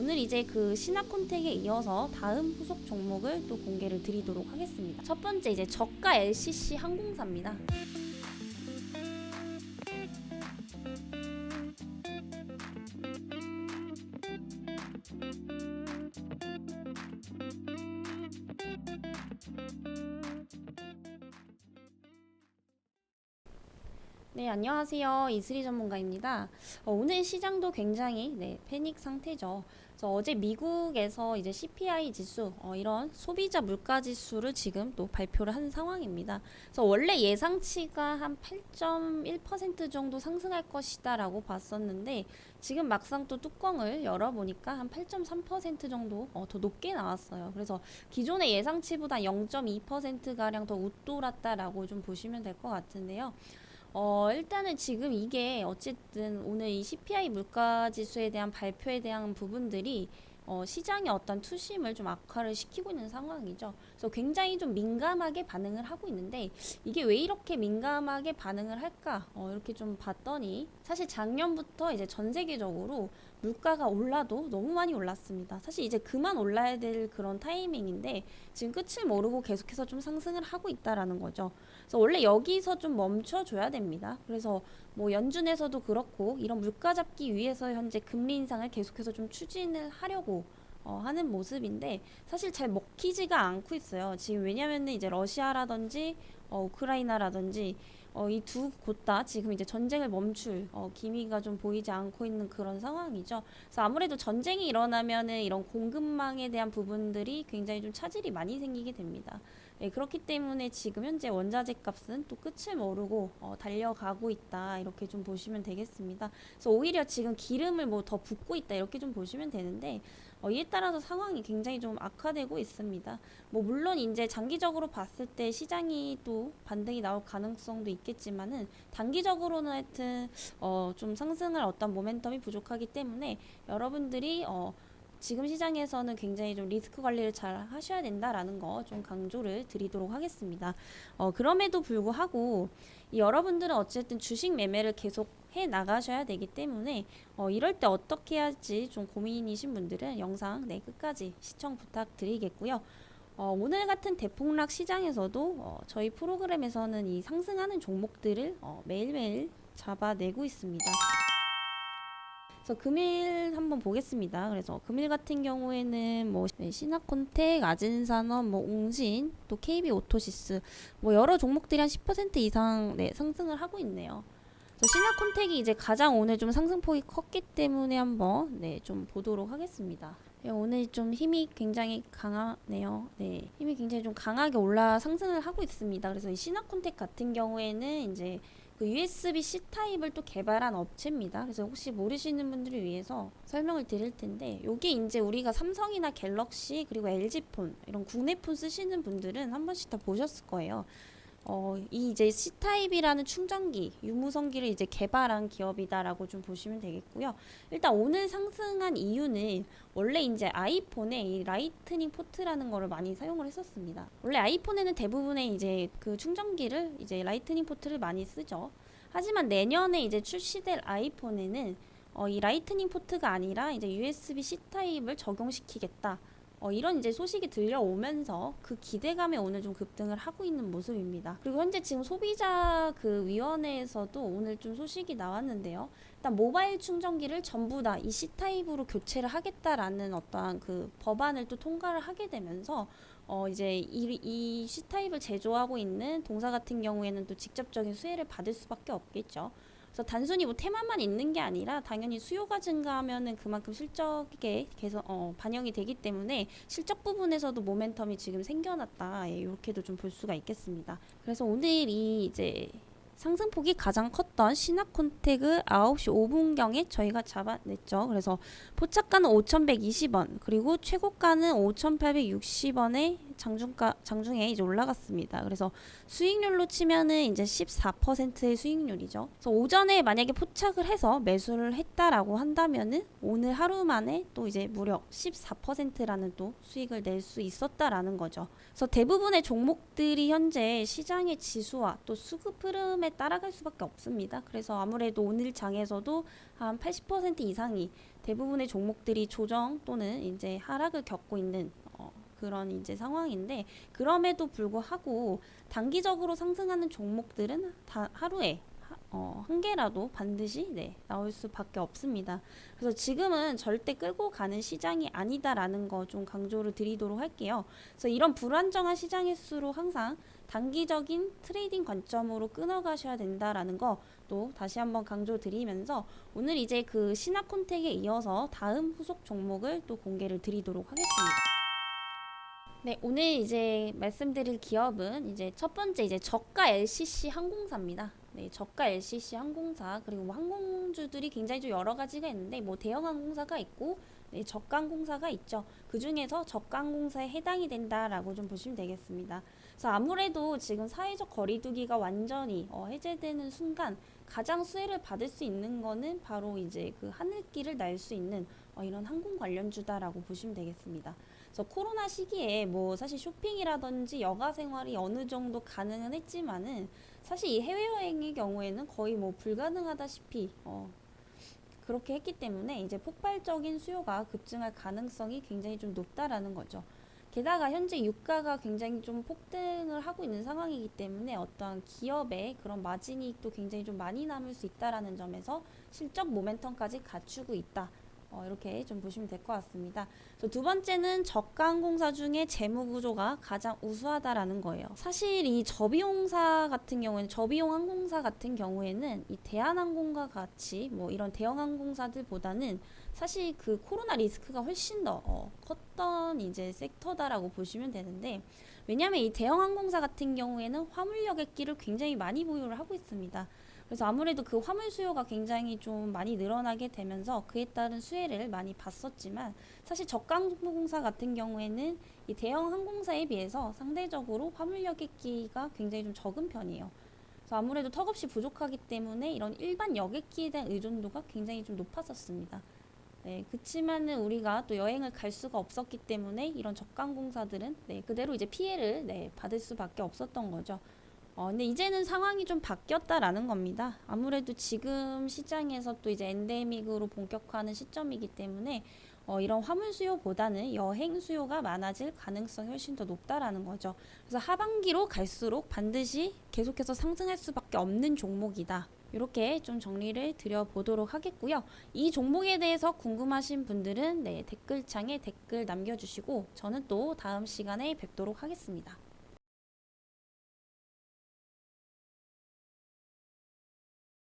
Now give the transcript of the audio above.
오늘 이제 그 신화콘텍에 이어서 다음 후속 종목을 또 공개를 드리도록 하겠습니다. 첫 번째 이제 저가 LCC 항공사입니다. 네, 안녕하세요. 이슬이 전문가입니다. 오늘 시장도 굉장히 패닉 상태죠. 그래서 어제 미국에서 이제 CPI 지수, 이런 소비자 물가 지수를 지금 또 발표를 한 상황입니다. 그래서 원래 예상치가 한 8.1% 정도 상승할 것이다라고 봤었는데 지금 막상 또 뚜껑을 열어보니까 한 8.3% 정도 더 높게 나왔어요. 그래서 기존의 예상치보다 0.2%가량 더 웃돌았다라고 좀 보시면 될 것 같은데요. 일단은 지금 이게 어쨌든 오늘 이 CPI 물가 지수에 대한 발표에 대한 부분들이 시장의 어떤 투심을 좀 악화를 시키고 있는 상황이죠. 그래서 굉장히 좀 민감하게 반응을 하고 있는데 이게 왜 이렇게 민감하게 반응을 할까? 이렇게 좀 봤더니 사실 작년부터 이제 전 세계적으로 물가가 올라도 너무 많이 올랐습니다. 사실 이제 그만 올라야 될 그런 타이밍인데 지금 끝을 모르고 계속해서 좀 상승을 하고 있다라는 거죠. 그래서 원래 여기서 좀 멈춰줘야 됩니다. 그래서 뭐 연준에서도 그렇고 이런 물가 잡기 위해서 현재 금리 인상을 계속해서 좀 추진을 하려고 하는 모습인데 사실 잘 먹히지가 않고 있어요. 지금 왜냐면은 이제 러시아라든지 우크라이나라든지 이 두 곳 다 지금 이제 전쟁을 멈출 기미가 좀 보이지 않고 있는 그런 상황이죠. 그래서 아무래도 전쟁이 일어나면은 이런 공급망에 대한 부분들이 굉장히 좀 차질이 많이 생기게 됩니다. 네, 그렇기 때문에 지금 현재 원자재 값은 또 끝을 모르고 달려가고 있다 이렇게 좀 보시면 되겠습니다. 그래서 오히려 지금 기름을 뭐 더 붓고 있다 이렇게 좀 보시면 되는데 이에 따라서 상황이 굉장히 좀 악화되고 있습니다. 뭐 물론 이제 장기적으로 봤을 때 시장이 또 반등이 나올 가능성도 있겠지만은 단기적으로는 하여튼 좀 상승할 어떤 모멘텀이 부족하기 때문에 여러분들이 지금 시장에서는 굉장히 좀 리스크 관리를 잘 하셔야 된다라는 거 좀 강조를 드리도록 하겠습니다. 그럼에도 불구하고 여러분들은 어쨌든 주식 매매를 계속 해 나가셔야 되기 때문에 이럴 때 어떻게 해야 할지 좀 고민이신 분들은 영상 끝까지 시청 부탁드리겠고요. 오늘 같은 대폭락 시장에서도 저희 프로그램에서는 이 상승하는 종목들을 매일매일 잡아내고 있습니다. 그래서 금일 한번 보겠습니다. 그래서 금일 같은 경우에는 뭐 신화콘텍, 아진산업, 뭐 웅신, 또 KB오토시스 뭐 여러 종목들이 한 10% 이상 상승을 하고 있네요. 그래서 신화콘텍이 이제 가장 오늘 좀 상승폭이 컸기 때문에 한번 좀 보도록 하겠습니다. 오늘 좀 힘이 굉장히 강하네요. 힘이 굉장히 좀 강하게 올라 상승을 하고 있습니다. 그래서 이 신화콘텍 같은 경우에는 이제 그 USB-C 타입을 또 개발한 업체입니다. 그래서 혹시 모르시는 분들을 위해서 설명을 드릴 텐데, 요게 이제 우리가 삼성이나 갤럭시 그리고 LG폰 이런 국내 폰 쓰시는 분들은 한 번씩 다 보셨을 거예요. 이 이제 C타입이라는 충전기, 유무선기를 이제 개발한 기업이다라고 좀 보시면 되겠고요. 일단 오늘 상승한 이유는 원래 이제 아이폰에 이 라이트닝 포트라는 거를 많이 사용을 했었습니다. 원래 아이폰에는 대부분의 이제 그 충전기를 이제 라이트닝 포트를 많이 쓰죠. 하지만 내년에 이제 출시될 아이폰에는 이 라이트닝 포트가 아니라 이제 USB-C 타입을 적용시키겠다. 이런 이제 소식이 들려오면서 그 기대감에 오늘 좀 급등을 하고 있는 모습입니다. 그리고 현재 지금 소비자 그 위원회에서도 오늘 좀 소식이 나왔는데요. 일단 모바일 충전기를 전부 다 이 C타입으로 교체를 하겠다라는 어떠한 그 법안을 또 통과를 하게 되면서 이제 이 C타입을 제조하고 있는 동사 같은 경우에는 또 직접적인 수혜를 받을 수밖에 없겠죠. 그래서 단순히 뭐 테마만 있는 게 아니라 당연히 수요가 증가하면은 그만큼 실적에 계속 반영이 되기 때문에 실적 부분에서도 모멘텀이 지금 생겨났다. 이렇게도 좀 볼 수가 있겠습니다. 그래서 오늘이 이제 상승폭이 가장 컸던 신화콘텍을 9시 5분경에 저희가 잡아냈죠. 그래서 포착가는 5,120원, 그리고 최고가는 5,860원에 장중에 이제 올라갔습니다. 그래서 수익률로 치면은 이제 14%의 수익률이죠. 그래서 오전에 만약에 포착을 해서 매수를 했다라고 한다면은 오늘 하루 만에 또 이제 무려 14%라는 또 수익을 낼 수 있었다라는 거죠. 그래서 대부분의 종목들이 현재 시장의 지수와 또 수급 흐름에 따라갈 수밖에 없습니다. 그래서 아무래도 오늘 장에서도 한 80% 이상이 대부분의 종목들이 조정 또는 이제 하락을 겪고 있는 그런 이제 상황인데, 그럼에도 불구하고 단기적으로 상승하는 종목들은 다 하루에 한 개라도 반드시 나올 수밖에 없습니다. 그래서 지금은 절대 끌고 가는 시장이 아니다라는 거 좀 강조를 드리도록 할게요. 그래서 이런 불안정한 시장일수록 항상 단기적인 트레이딩 관점으로 끊어가셔야 된다라는 거 또 다시 한번 강조드리면서, 오늘 이제 그 신화콘텍에 이어서 다음 후속 종목을 또 공개를 드리도록 하겠습니다. 네, 오늘 이제 말씀드릴 기업은 이제 첫 번째 이제 저가 LCC 항공사입니다. 네, 저가 LCC 항공사, 그리고 뭐 항공주들이 굉장히 좀 여러 가지가 있는데, 뭐 대형 항공사가 있고 네, 저가 항공사가 있죠. 그 중에서 저가 항공사에 해당이 된다라고 좀 보시면 되겠습니다. 그래서 아무래도 지금 사회적 거리두기가 완전히 해제되는 순간 가장 수혜를 받을 수 있는 거는 바로 이제 그 하늘길을 날 수 있는 이런 항공 관련주다라고 보시면 되겠습니다. 그래서 코로나 시기에 뭐 사실 쇼핑이라든지 여가 생활이 어느 정도 가능은 했지만은, 사실 이 해외여행의 경우에는 거의 뭐 불가능하다시피 그렇게 했기 때문에 이제 폭발적인 수요가 급증할 가능성이 굉장히 좀 높다라는 거죠. 게다가 현재 유가가 굉장히 좀 폭등을 하고 있는 상황이기 때문에 어떠한 기업의 그런 마진이익도 굉장히 좀 많이 남을 수 있다라는 점에서 실적 모멘텀까지 갖추고 있다. 이렇게 좀 보시면 될 것 같습니다. 두 번째는 저가 항공사 중에 재무 구조가 가장 우수하다라는 거예요. 사실 이 저비용사 같은 경우에는, 저비용 항공사 같은 경우에는 이 대한항공과 같이 뭐 이런 대형 항공사들보다는 사실 그 코로나 리스크가 훨씬 더 컸던 이제 섹터다라고 보시면 되는데, 왜냐하면 이 대형 항공사 같은 경우에는 화물 여객기를 굉장히 많이 보유를 하고 있습니다. 그래서 아무래도 그 화물 수요가 굉장히 좀 많이 늘어나게 되면서 그에 따른 수혜를 많이 봤었지만, 사실 저가 항공사 같은 경우에는 이 대형 항공사에 비해서 상대적으로 화물 여객기가 굉장히 좀 적은 편이에요. 그래서 아무래도 턱없이 부족하기 때문에 이런 일반 여객기에 대한 의존도가 굉장히 좀 높았었습니다. 네, 그치만은 우리가 또 여행을 갈 수가 없었기 때문에 이런 저가 항공사들은 그대로 이제 피해를 받을 수밖에 없었던 거죠. 근데 이제는 상황이 좀 바뀌었다라는 겁니다. 아무래도 지금 시장에서 또 이제 엔데믹으로 본격화하는 시점이기 때문에 이런 화물 수요보다는 여행 수요가 많아질 가능성이 훨씬 더 높다라는 거죠. 그래서 하반기로 갈수록 반드시 계속해서 상승할 수밖에 없는 종목이다. 이렇게 좀 정리를 드려보도록 하겠고요. 이 종목에 대해서 궁금하신 분들은 댓글창에 댓글 남겨주시고, 저는 또 다음 시간에 뵙도록 하겠습니다.